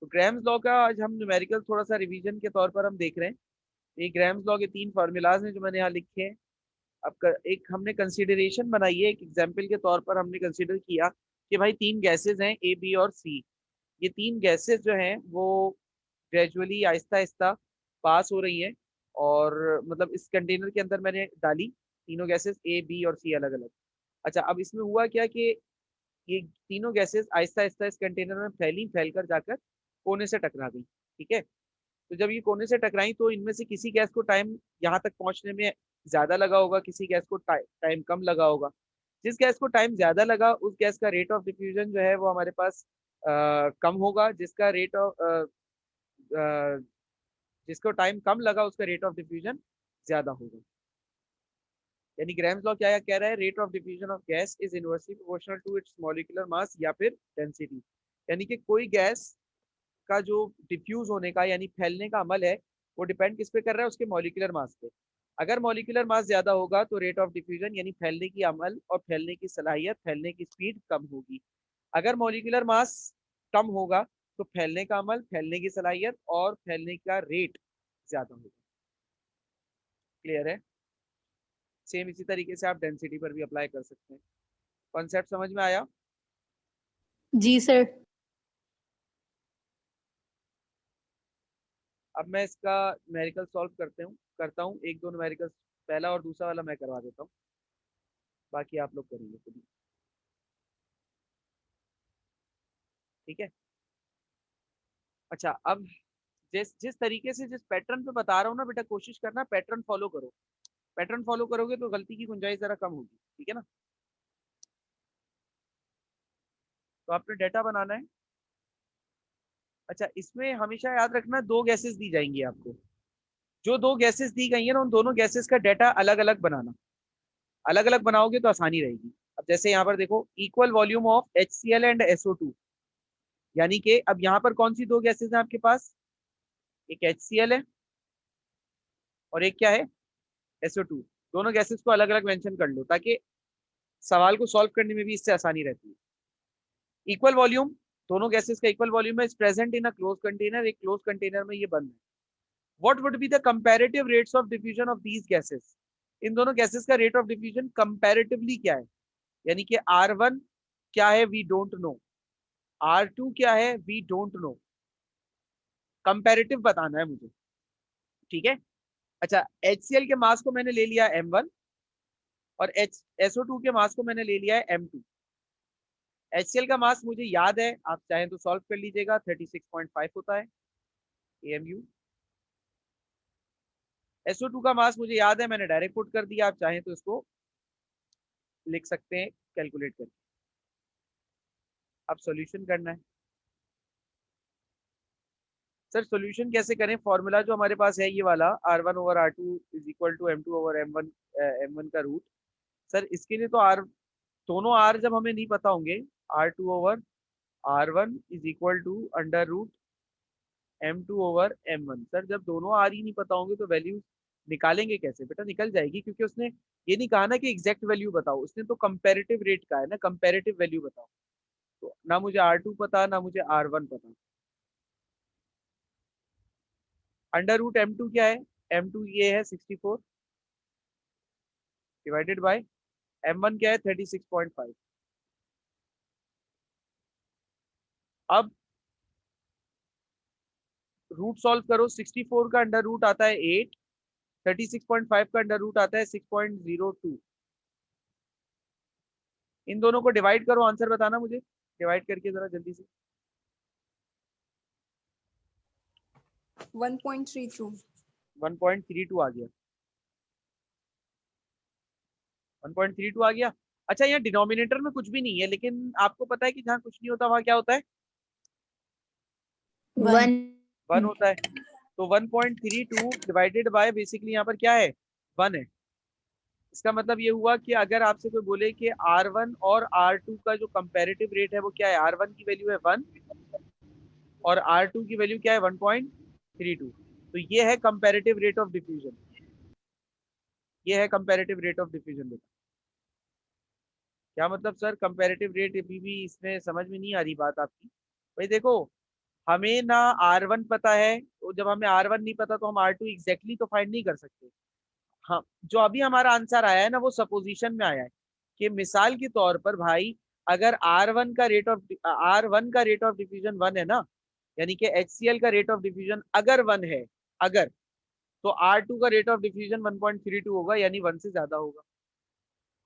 तो grams law का आज हम न्यूमेरिकल थोड़ा सा रिवीजन के तौर पर हम देख रहे हैं। ये ग्राम्स लॉ के 3 फार्मूलाज हैं जो मैंने यहाँ लिखे हैं। अब एक हमने कंसिडरेशन बनाई है, एक एग्जाम्पल के तौर पर हमने कंसिडर किया कि भाई 3 गैसेज हैं ए बी और सी। ये 3 गैसेज जो हैं वो ग्रेजुअली आहिस्ता आहिस्ता पास हो रही हैं, और मतलब इस कंटेनर के अंदर मैंने डाली तीनों गैसेस ए बी और सी अलग अलग। अच्छा, अब इसमें हुआ क्या कि ये तीनों गैसेस आहिस्ता आहिस्ता इस कंटेनर में फैलकर जाकर कोने से टकरा गई। ठीक है, तो जब ये कोने से टकराई तो इनमें से किसी गैस को टाइम यहाँ तक पहुंचने में ज्यादा लगा होगा, किसी गैस को टाइम कम लगा होगा। जिस गैस को टाइम ज्यादा लगा उस गैस का रेट ऑफ डिफ्यूजन जो है वो हमारे पास कम होगा, जिसका रेट ऑफ जिसको टाइम कम लगा उसका रेट ऑफ डिफ्यूजन ज्यादा होगा। यानी ग्राम्स लॉ क्या कह रहा है, rate of diffusion of gas is inversely proportional to its molecular mass या फिर डेंसिटी। यानी कि कोई गैस का जो डिफ्यूज होने का यानी फैलने का अमल है वो डिपेंड किस पे कर रहा है, उसके मॉलिक्यूलर मास पे। अगर मॉलिक्यूलर मास ज्यादा होगा तो रेट ऑफ डिफ्यूजन यानी फैलने की अमल और फैलने की सलाहियत, फैलने की स्पीड कम होगी। अगर मॉलिक्यूलर मास कम होगा तो फैलने का अमल, फैलने की सलाहियत और फैलने का रेट ज्यादा होगा। क्लियर है? सेम इसी तरीके से आप डेंसिटी पर भी अप्लाई कर सकते हैं। कॉन्सेप्ट समझ में आया? जी सर। अब मैं इसका न्यूमेरिकल सॉल्व करता हूँ एक दो न्यूमेरिकल। पहला और दूसरा वाला मैं करवा देता हूँ, बाकी आप लोग करेंगे खुद ही। ठीक है। अच्छा, अब जिस जिस तरीके से जिस पैटर्न पे बता रहा हूँ ना बेटा, कोशिश करना पैटर्न फॉलो करो। पैटर्न फॉलो करोगे तो गलती की गुंजाइश जरा कम होगी। ठीक है ना? तो आपने डेटा बनाना है। अच्छा, इसमें हमेशा याद रखना दो गैसेस दी जाएंगी आपको। जो दो गैसेस दी गई है ना उन दोनों गैसेस का डेटा अलग अलग बनाना। अलग अलग बनाओगे तो आसानी रहेगी। अब जैसे यहाँ पर देखो, equal volume of HCl and SO2। यानी कि अब यहाँ पर कौन सी दो गैसेस हैं आपके पास? एक HCl है और एक क्या है, SO2। दोनों गैसेस को अलग अलग मेंशन कर लो ताकि सवाल को सॉल्व करने में भी इससे आसानी रहती है। इक्वल वॉल्यूम, दोनों गैसेस का इक्वल वॉल्यूम है, present in a close container. एक क्लोज कंटेनर में ये बंद है। What would be the comparative rates of diffusion of these gases? इन दोनों गैसेस का रेट ऑफ डिफ्यूजन कंपैरेटिवली क्या है? यानी कि R1 क्या है, वी डोंट नो। R2 क्या है, वी डोंट नो। कंपैरेटिव बताना है मुझे। ठीक है। अच्छा, HCl के मास को मैंने ले लिया M1 और SO2 के मास को मैंने ले लिया है M2। HCl का मास मुझे याद है, आप चाहें तो सॉल्व कर लीजिएगा, 36.5 होता है AMU। SO2 का मास मुझे याद है, मैंने डायरेक्ट पुट कर दिया, आप चाहें तो इसको लिख सकते हैं कैलकुलेट करके। अब सॉल्यूशन करना है। सर सॉल्यूशन कैसे करें? फॉर्मूला जो हमारे पास है ये वाला, R1/R2 is equal to M2/M1, M1 का रूट। सर इसके लिए तो आर, दोनों आर जब हमें नहीं पता होंगे, R2/R1 is equal to under root M2/M1। Sir जब दोनों आर ही नहीं पता होंगे तो वैल्यू निकालेंगे कैसे? बेटा निकल जाएगी, क्योंकि उसने ये नहीं कहा ना कि एग्जैक्ट वैल्यू बताओ, उसने तो कंपेरेटिव रेट का है ना, कंपेरेटिव वैल्यू बताओ। तो ना मुझे R2 पता ना मुझे R1 पता। अंडर रूट M2 क्या है? M2 ये है 64 डिवाइडेड बाय M1 क्या है, 36.5। अब रूट सॉल्व करो। 64 का अंडर रूट आता है 8, 36.5 का अंडर रूट आता है 6.02। इन दोनों को डिवाइड करो, आंसर बताना मुझे, डिवाइड करके जरा जल्दी से। 1.32। 1.32 आ गया। 1.32 आ गया। अच्छा, यहाँ डिनोमिनेटर में कुछ भी नहीं है, लेकिन आपको पता है कि जहाँ कुछ नहीं होता वहां क्या होता है? 1। 1 होता है। तो 1.32 डिवाइडेड बाय बेसिकली यहाँ पर क्या है, 1 है। इसका मतलब ये हुआ कि अगर आपसे कोई बोले कि R1 और R2 का जो कंपैरेटिव रेट है वो क्या है, R1 की वैल्यू है 1 और R2 की वैल्यू क्या है 1.32, तो ये है कंपैरेटिव रेट ऑफ डिफ्यूजन। ये है कंपैरेटिव रेट ऑफ डिफ्यूजन। बेटा क्या मतलब सर कंपैरेटिव रेट? अभी भी इसमें समझ में नहीं आ रही बात आपकी। भाई देखो, हमें ना R1 पता है, तो जब हमें R1 नहीं पता तो हम R2 एग्जैक्टली तो फाइंड नहीं कर सकते। हाँ, जो अभी हमारा आंसर आया है ना वो सपोजिशन में आया है कि मिसाल के तौर पर भाई, अगर R1 का रेट ऑफ डिफ्यूजन 1 है ना, यानी कि HCl का रेट ऑफ डिफ्यूजन अगर 1 है, अगर, तो R2 का रेट ऑफ डिफ्यूजन 1.32 होगा, यानी 1 से ज्यादा होगा,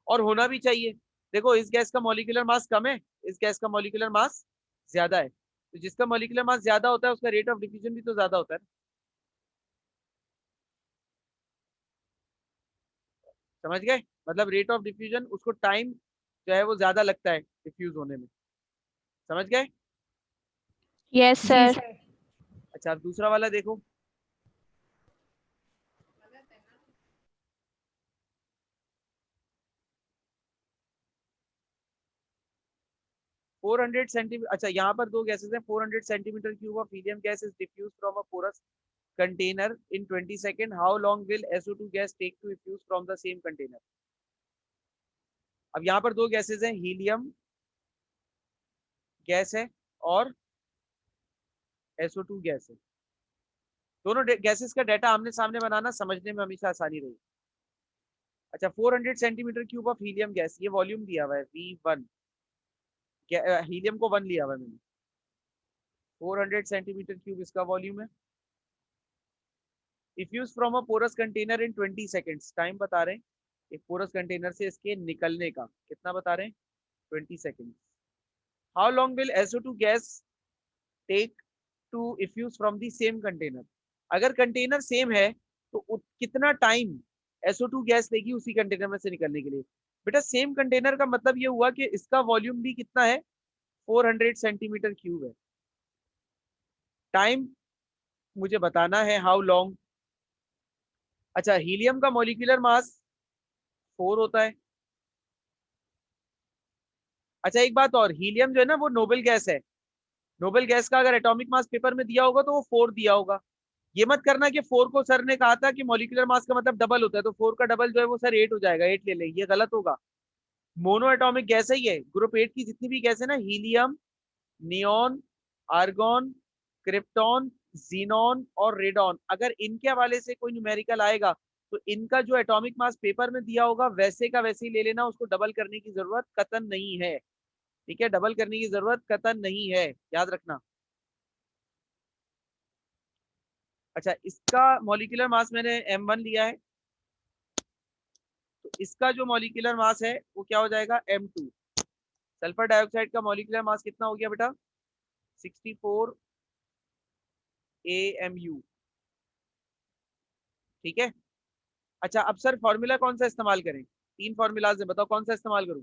और होना भी चाहिए। देखो इस गैस का मॉलिक्यूलर मास कम है, इस गैस का मॉलिक्यूलर मास ज्यादा है, तो जिसका मॉलिक्यूलर मास ज्यादा होता है उसका रेट ऑफ डिफ्यूजन भी तो ज्यादा होता है ना। समझ गए? मतलब रेट ऑफ डिफ्यूजन, उसको टाइम जो है वो ज्यादा लगता है डिफ्यूज होने में। समझ गए? यस जी सर। सर। अच्छा, अब दूसरा वाला देखो। 400 सेंटीमीटर, अच्छा यहाँ पर दो गैसेस हैं। 400 centimetre cube of helium gas is diffuse from a porous container in 20 second, how long will SO2 gas take to diffuse from the same container. अब यहाँ पर दो गैसेस हैं, हीलियम गैस है और SO2 गैस है। दोनों गैसेस का डाटा आमने सामने बनाना समझने में हमेशा आसानी रही। अच्छा, 400 centimetre cube of helium gas, ये वॉल्यूम दिया हुआ है V1, हीलियम को 1 लिया हुआ है मैंने। 400 सेंटीमीटर क्यूब इसका वॉल्यूम है। Diffuse from a porous container in 20 seconds, time बता रहे हैं एक पोरस कंटेनर से इसके निकलने का, कितना बता रहे हैं? 20 second. How long will SO2 gas take to effuse from the same container. अगर कंटेनर सेम है तो कितना टाइम SO2 गैस लेगी उसी कंटेनर में से निकलने के लिए। बेटा सेम कंटेनर का मतलब ये हुआ कि इसका वॉल्यूम भी कितना है? 400 सेंटीमीटर क्यूब है। टाइम मुझे बताना है, हाउ लॉन्ग। अच्छा, हीलियम का मॉलिक्यूलर मास 4 होता है। अच्छा एक बात और, हीलियम जो है ना वो नोबेल गैस है। नोबेल गैस का अगर एटॉमिक मास पेपर में दिया होगा तो वो 4 दिया होगा। ये मत करना कि 4 को सर ने कहा था कि मॉलिक्यूलर मास का मतलब डबल होता है, तो 4 का डबल जो है वो सर 8 हो जाएगा, 8 ले लें, ये गलत होगा। मोनो एटॉमिक गैस है ये। ग्रुप 8 की जितनी भी गैस है ना, helium, neon, argon, krypton, xenon और रेडॉन, अगर इनके हवाले से कोई न्यूमेरिकल आएगा तो इनका जो एटॉमिक मास पेपर में दिया होगा वैसे का वैसे ही ले लेना, उसको डबल करने की जरूरत कतन नहीं है। ठीक है, डबल करने की जरूरत कतन नहीं है, याद रखना। अच्छा, इसका मॉलिक्यूलर मास मैंने M1 लिया है, तो इसका जो मॉलिक्यूलर मास है वो क्या हो जाएगा? M2। सल्फर डाइऑक्साइड का मॉलिक्यूलर मास कितना हो गया बेटा? 64 AMU। ठीक है। अच्छा, अब सर फॉर्मूला कौन सा इस्तेमाल करें? 3 फॉर्मूलाज है, बताओ कौन सा इस्तेमाल करूं?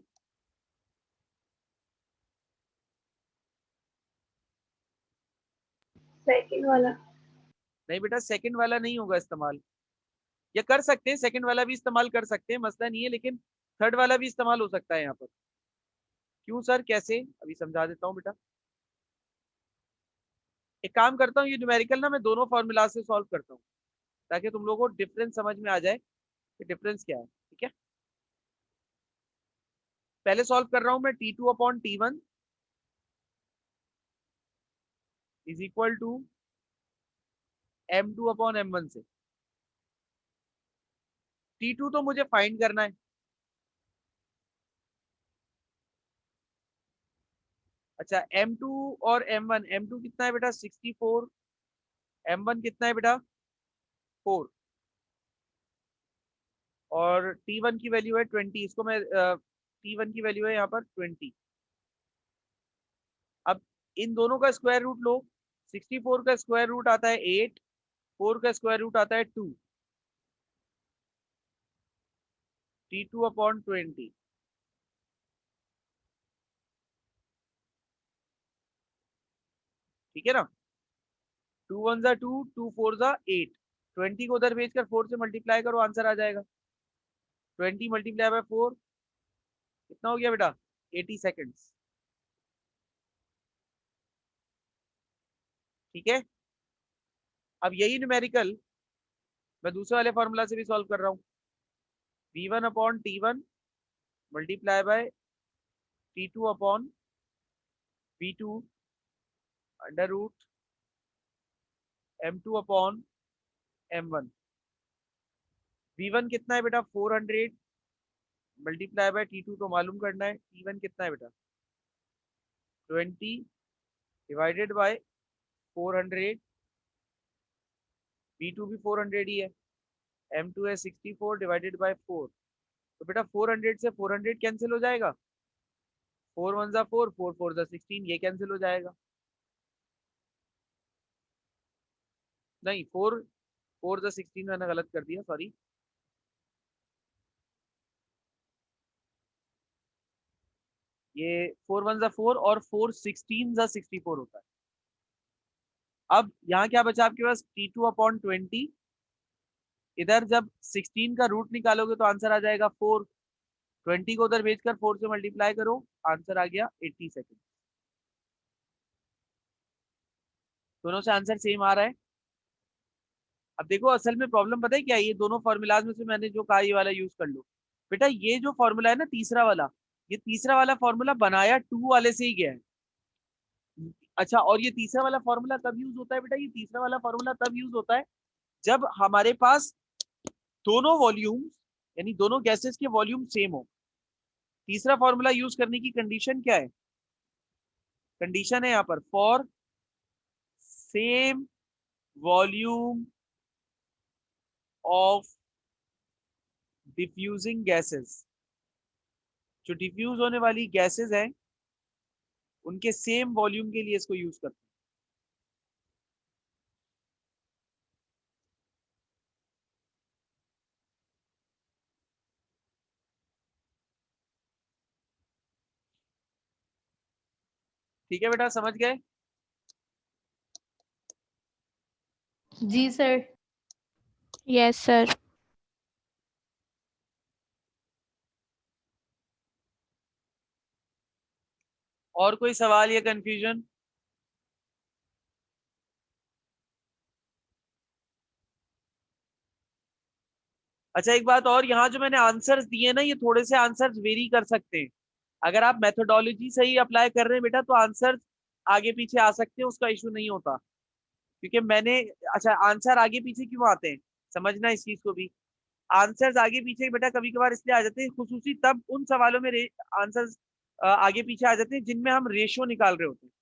सेकंड वाला। नहीं बेटा, सेकंड वाला नहीं होगा इस्तेमाल। या कर सकते हैं, सेकंड वाला भी इस्तेमाल कर सकते हैं, मसला नहीं है, लेकिन थर्ड वाला भी इस्तेमाल हो सकता है यहाँ पर। क्यों सर, कैसे? अभी समझा देता हूँ बेटा। एक काम करता हूँ, ये न्यूमेरिकल ना मैं दोनों फॉर्मूला से सॉल्व करता हूँ ताकि तुम लोगों को डिफरेंस समझ में आ जाए कि डिफरेंस क्या है। ठीक है, पहले सॉल्व कर रहा हूँ मैं। T2/T1 is equal to M2/M1 से। T2 तो मुझे फाइंड करना है। अच्छा, M2 और M1, M2 कितना है बेटा? 64। M1 कितना है बेटा? 4। और T1 की वैल्यू है 20, इसको मैं T1 की वैल्यू है यहाँ पर 20। अब इन दोनों का स्क्वायर रूट लो। 64 का स्क्वायर रूट आता है 8, 4 का स्क्वायर रूट आता है 2। T2/20। ठीक है ना? 2 1 जा 2, 2 4 जा 8। 20 को उधर भेजकर 4 से मल्टीप्लाई करो, आंसर आ जाएगा। 20 मल्टीप्लाई बाय 4 कितना हो गया बेटा? 80 सेकेंड्स। ठीक है, अब यही न्यूमेरिकल मैं दूसरे वाले फॉर्मूला से भी सॉल्व कर रहा हूँ। V1/T1 multiply by T2/V2 under root m2 upon m1। v1 कितना है बेटा 400 मल्टीप्लाई बाय t2 तो मालूम करना है, t1 कितना है बेटा 20 डिवाइडेड बाय 400, v2 भी 400 ही है, m2 है 64 डिवाइडेड बाय 4। तो बेटा 400 से 400 कैंसिल हो जाएगा, 4 1 जा 4, 4 4 जा 16, ये कैंसिल हो जाएगा। नहीं 4 4 जा 16 मैंने गलत कर दिया, सॉरी। ये 4 1 जा 4 और 4 16 जा 64 होता है। अब यहाँ क्या बचा आपके पास t2 अपॉन 20। इधर जब 16 का रूट निकालोगे तो आंसर आ जाएगा 4। 20 को उधर भेजकर 4 से मल्टीप्लाई करो, आंसर आ गया 80 सेकेंड। दोनों से आंसर सेम आ रहा है। अब देखो असल में प्रॉब्लम पता है क्या है, ये दोनों फॉर्मूलाज में से मैंने जो कहा ये वाला यूज कर लो। बेटा ये जो फॉर्मूला है ना तीसरा वाला, ये तीसरा वाला फॉर्मूला बनाया 2 वाले से ही गया है। अच्छा, और ये तीसरा वाला फॉर्मूला कब यूज होता है बेटा, ये तीसरा वाला फॉर्मूला तब यूज होता है जब हमारे पास दोनों वॉल्यूम यानी दोनों गैसेस के वॉल्यूम सेम हो। तीसरा फॉर्मूला यूज करने की कंडीशन क्या है, कंडीशन है यहाँ पर for same volume of diffusing gases. जो डिफ्यूज होने वाली गैसेस हैं उनके सेम वॉल्यूम के लिए इसको यूज करते हैं। ठीक है बेटा, समझ गए। जी सर। Yes, sir. और कोई सवाल या कंफ्यूजन? अच्छा एक बात और, यहाँ जो मैंने आंसर्स दिए ना ये थोड़े से आंसर्स वेरी कर सकते हैं। अगर आप मेथोडोलॉजी सही अप्लाई कर रहे हैं बेटा तो आंसर आगे पीछे आ सकते हैं, उसका इशू नहीं होता। क्योंकि मैंने, अच्छा आंसर आगे पीछे क्यों आते हैं, समझना इस चीज को भी। आंसर्स आगे पीछे बेटा कभी कभार इसलिए आ जाते हैं, खुसूसी तब उन सवालों में आंसर्स आगे पीछे आ जाते हैं जिनमें हम रेशियो निकाल रहे होते हैं।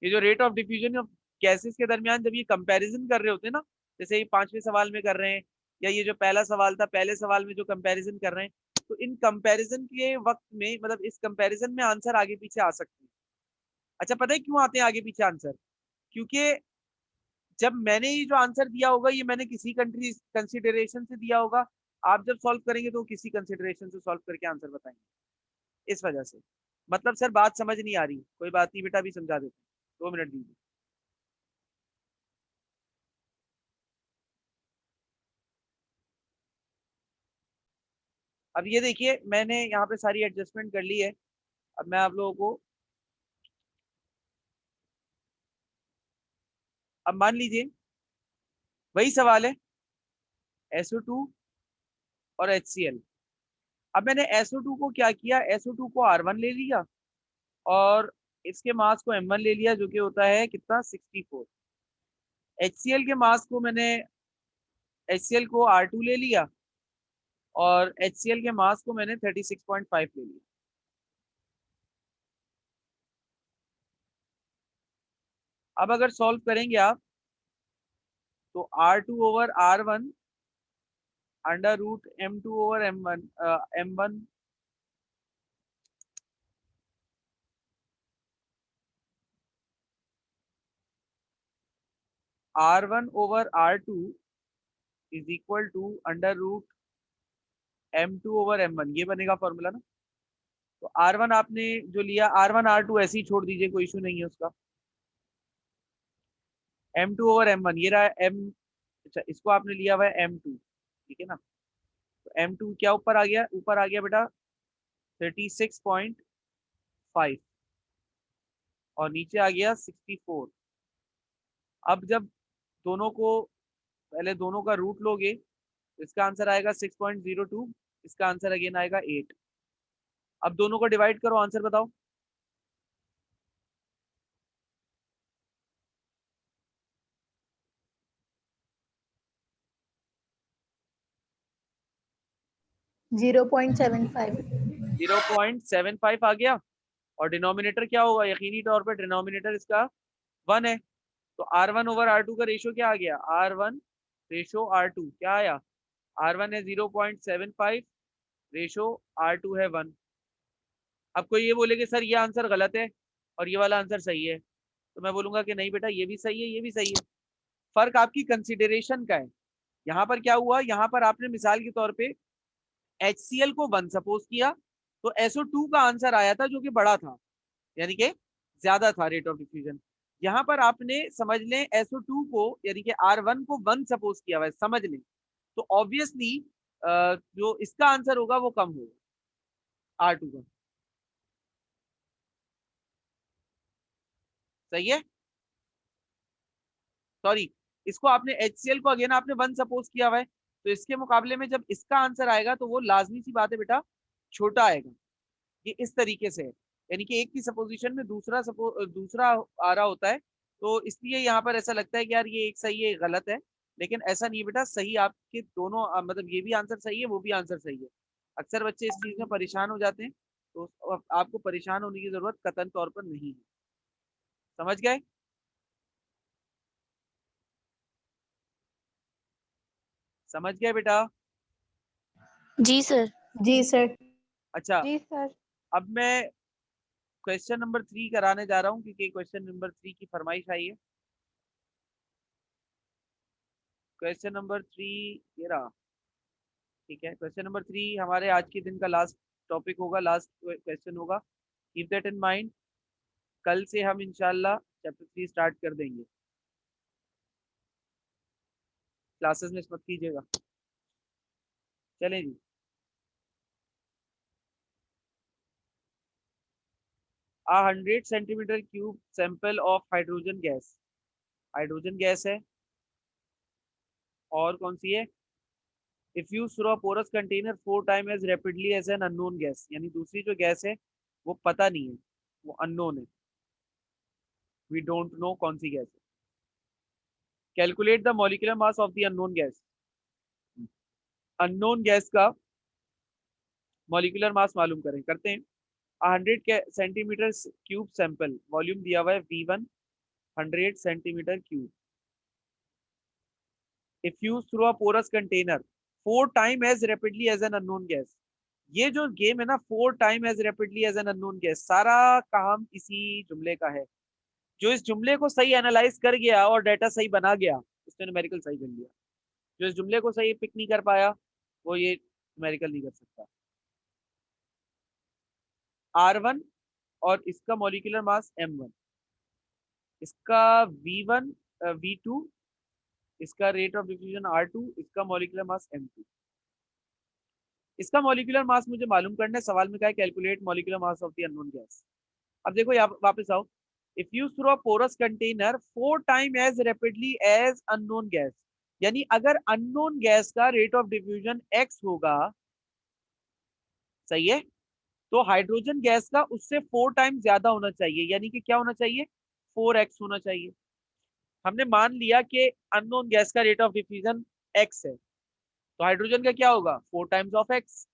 ये जो rate of diffusion of gases के दरमियान जब ये कंपैरिजन कर रहे होते हैं ना, जैसे ये 5वें सवाल में कर रहे हैं, या ये जो पहला सवाल था पहले सवाल में जो कंपैरिजन कर रहे हैं, तो इन कंपैरिजन के वक्त में मतलब इस कंपैरिजन में आंसर आगे पीछे आ सकते हैं। अच्छा पता है क्यों आते हैं आगे पीछे आंसर, क्योंकि जब मैंने ये जो आंसर दिया होगा ये मैंने किसी कंट्री कंसिडरेशन से दिया होगा, आप जब सॉल्व करेंगे तो किसी कंसिडरेशन से सॉल्व करके आंसर बताएंगे, इस वजह से। मतलब सर बात समझ नहीं आ रही, कोई बात नहीं बेटा, भी समझा देते हैं, 2 मिनट दीजिए। अब ये देखिए मैंने यहाँ पे सारी एडजस्टमेंट कर ली है। अब मैं आप लोगों को, अब मान लीजिए वही सवाल है SO2 और HCl। अब मैंने SO2 को क्या किया, SO2 को R1 ले लिया और इसके मास को M1 ले लिया, जो कि होता है कितना 64। HCl के मास को मैंने, HCl को R2 ले लिया और HCl के मास को मैंने 36.5 ले लिया। अब अगर सॉल्व करेंगे आप तो R2 over R1 under root M2 over M1, M1 R1 over R2 is equal to under root M2 over M1, ये बनेगा फॉर्मूला ना। तो R1 आपने जो लिया, R1 R2 ऐसे ही छोड़ दीजिए, कोई इशू नहीं है उसका। M2 ओवर M1 ये रहा M, अच्छा इसको आपने लिया हुआ है M2, ठीक है ना। तो M2 क्या ऊपर आ गया, ऊपर आ गया बेटा 36.5 और नीचे आ गया 64। अब जब दोनों को, पहले दोनों का रूट लोगे तो इसका आंसर आएगा 6.02, इसका आंसर अगेन आएगा 8। अब दोनों को डिवाइड करो, आंसर बताओ। 0.75। 0.75 आ गया। और डिनोमिनेटर क्या होगा, यकीनी तौर पर डिनोमिनेटर इसका 1 है। तो R1/R2 का रेशियो क्या आ गया, R1 रेशो R2 क्या आया, R1 है 0.75, रेशो R2 है 1। अब कोई ये बोले कि सर ये आंसर गलत है और ये वाला आंसर सही है, तो मैं बोलूंगा कि नहीं बेटा, ये भी सही है, ये भी सही है। फर्क आपकी कंसिडरेशन का है। यहाँ पर क्या हुआ, यहाँ पर आपने मिसाल के तौर पे HCl को 1 सपोज किया, तो SO2 का आंसर आया था जो कि बड़ा था, यानी कि ज्यादा था रेट ऑफ डिफ्यूजन। यहाँ पर आपने समझ लें SO2 को यानी कि R1 को 1 सपोज किया हुआ है, समझ लें, तो ऑब्वियसली जो इसका आंसर होगा वो कम होगा R2 का। सही है, सॉरी, इसको आपने HCl को अगेन आपने 1 सपोज किया हुआ है, तो इसके मुकाबले में जब इसका आंसर आएगा तो वो लाजमी सी बात है बेटा छोटा आएगा। ये इस तरीके से है, यानी कि एक की सपोजिशन में दूसरा आ रहा होता है, तो इसलिए यहाँ पर ऐसा लगता है कि यार ये एक सही है एक गलत है, लेकिन ऐसा नहीं है बेटा, सही आपके दोनों मतलब ये भी आंसर सही है वो भी आंसर सही है। अक्सर बच्चे इस चीज में परेशान हो जाते हैं, तो आपको परेशान होने की जरूरत कतई तौर पर नहीं है। समझ गए? समझ गए बेटा? जी सर। जी सर। अच्छा, जी सर। अब मैं क्वेश्चन नंबर 3 कराने जा रहा हूँ, क्योंकि क्वेश्चन नंबर 3 की फरमाइश आई है। क्वेश्चन नंबर 3 ये रहा। ठीक है, क्वेश्चन नंबर 3 हमारे आज के दिन का लास्ट टॉपिक होगा, लास्ट क्वेश्चन होगा। Keep that in mind. कल से हम इंशाल्लाह चैप्टर 3 स्टार्ट कर देंगे। क्लासेस मिस मत कीजिएगा। चलें जी। A 100 centimetre cube sample of hydrogen gas, hydrogen gas है, और कौन सी है, if you through porous container 4 time as rapidly as an unknown gas, यानी दूसरी जो गैस है वो पता नहीं है, वो अननोन है, वी डोंट नो कौन सी गैस है। Calculate the molecular mass of the unknown gas, unknown gas का मॉलिक्यूलर मास मालूम करें, करते हैं। 100 सेंटीमीटर क्यूब सैंपल, वॉल्यूम दिया हुआ है V1 100 centimetre cube. If you through a porous container 4 time as rapidly as an unknown gas, ये जो गेम है ना 4 time as rapidly as an unknown gas, सारा काम इसी जुमले का है। जो इस जुमले को सही एनालाइज कर गया और डाटा सही बना गया उसने न्यूमेरिकल सही कर लिया। जो इस जुमले को सही पिक नहीं कर पाया वो ये न्यूमेरिकल नहीं कर सकता। R1 और इसका मॉलिक्यूलर मास M1, इसका V1 V2, इसका रेट ऑफ डिफ्यूजन R2, इसका मॉलिक्यूलर मास M2। इसका मॉलिक्यूलर मास मुझे मालूम करना है, सवाल में क्या है, calculate molecular mass of the unknown gas. अब देखो यहाँ वापस आओ, if you through a porous container 4 time as rapidly as unknown gas, यानी अगर अननोन गैस का रेट ऑफ डिफ्यूजन x होगा, सही है, तो हाइड्रोजन गैस का उससे 4 टाइम ज्यादा होना चाहिए, यानी कि क्या होना चाहिए, 4x होना चाहिए। हमने मान लिया कि अननोन गैस का रेट ऑफ डिफ्यूजन x है, तो हाइड्रोजन का क्या होगा, 4 टाइम्स ऑफ x,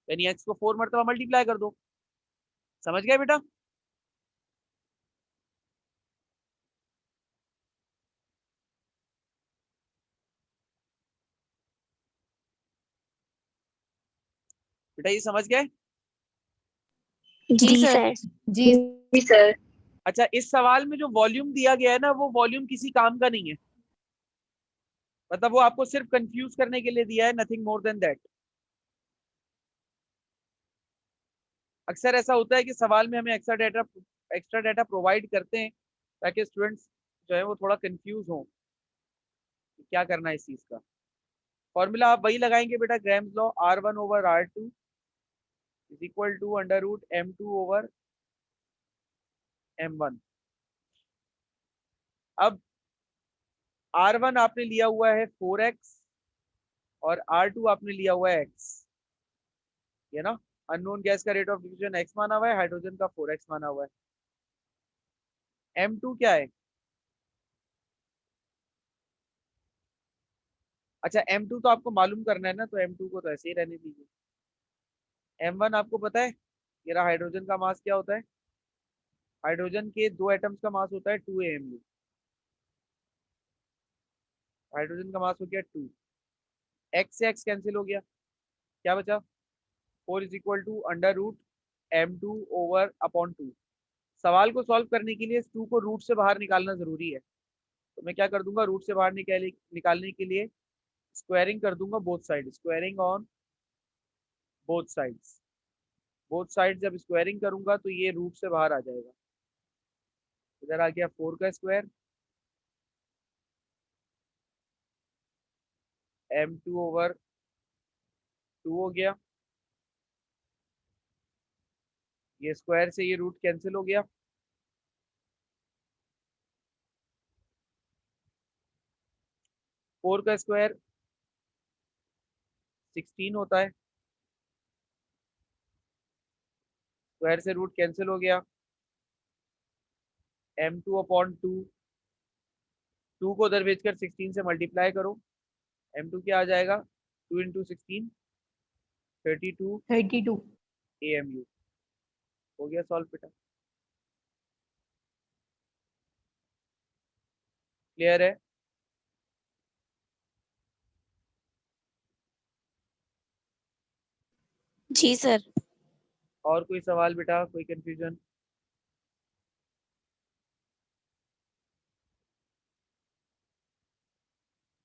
यानी x को 4 मरतबा मल्टीप्लाई कर दो। समझ गए बेटा? बेटा ये समझ गए? जी जी सर। सर। जी सर। अच्छा, इस सवाल में जो वॉल्यूम दिया गया है ना, वो वॉल्यूम किसी काम का नहीं है, मतलब वो आपको सिर्फ कंफ्यूज करने के लिए दिया है, नथिंग मोर देन दैट। अक्सर ऐसा होता है कि सवाल में हमें एक्स्ट्रा डाटा प्रोवाइड करते हैं ताकि स्टूडेंट्स जो है वो थोड़ा कंफ्यूज हो कि क्या करना है इस चीज का। फॉर्मूला आप वही लगाएंगे बेटा, Graham's law, R1/R2 is equal to √M2/M1। अब R1 आपने लिया हुआ है 4x और R2 आपने लिया हुआ है x, ये ना, अननोन गैस का रेट ऑफ डिफ्यूजन x माना हुआ है, हाइड्रोजन का 4x माना हुआ है। M2 क्या है, अच्छा M2 तो आपको मालूम करना है ना, तो M2 को तो ऐसे ही रहने दीजिए। m1 आपको पता है, ये रहा हाइड्रोजन का मास क्या होता है, हाइड्रोजन के 2 एटम्स का मास होता है 2 AMU, हाइड्रोजन का मास हो गया 2, x से x कैंसिल हो गया, क्या बचा 4 is equal to under root m2 over upon 2। सवाल को सॉल्व करने के लिए इस 2 को रूट से बाहर निकालना जरूरी है, तो मैं क्या कर दूंगा, रूट से बाहर निकालने के लिए स्क्वायरिंग कर दूंगा both side, squaring on both sides, both side जब स्क्वायरिंग करूंगा तो ये रूट से बाहर आ जाएगा, इधर आ गया 4 का स्क्वायर m2 ओवर 2 हो गया, ये स्क्वायर से ये रूट कैंसिल हो गया, 4 का स्क्वायर 16 होता है, स्क्वायर से रूट कैंसिल हो गया, m2 अपॉन 2, 2 को उधर भेजकर 16 से मल्टीप्लाई करो, m2 क्या आ जाएगा 2 इंटू 16 32 32 AMU, हो गया सॉल्व बेटा, क्लियर है। जी सर। और कोई सवाल बेटा, कोई कंफ्यूजन?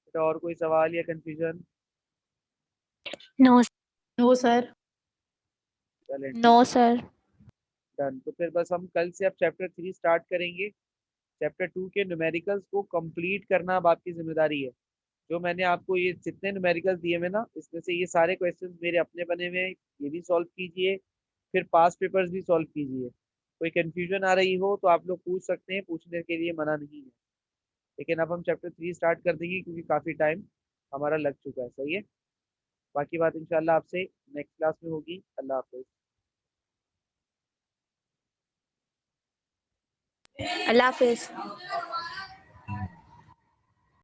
बेटा और कोई सवाल या कंफ्यूजन? नो। No sir. चलें नो ठीक है, सर। डन। तो फिर बस हम कल से अब चैप्टर 3 स्टार्ट करेंगे, चैप्टर 2 के न्यूमेरिकल्स को कंप्लीट करना अब आपकी जिम्मेदारी है। जो मैंने आपको ये जितने न्यूमेरिकल्स दिए हैं ना, इसमें से ये सारे क्वेश्चंस मेरे अपने बने हुए हैं, ये भी सॉल्व कीजिए, फिर पास पेपर्स भी सॉल्व कीजिए। कोई कंफ्यूजन आ रही हो तो आप लोग पूछ सकते हैं, पूछने के लिए मना नहीं है, लेकिन अब हम चैप्टर 3 स्टार्ट कर देंगे क्योंकि काफ़ी टाइम हमारा लग चुका है, सही है। बाकी बात इंशाल्लाह आपसे नेक्स्ट क्लास में होगी। अल्लाह हाफिज। अल्लाह हाफिज।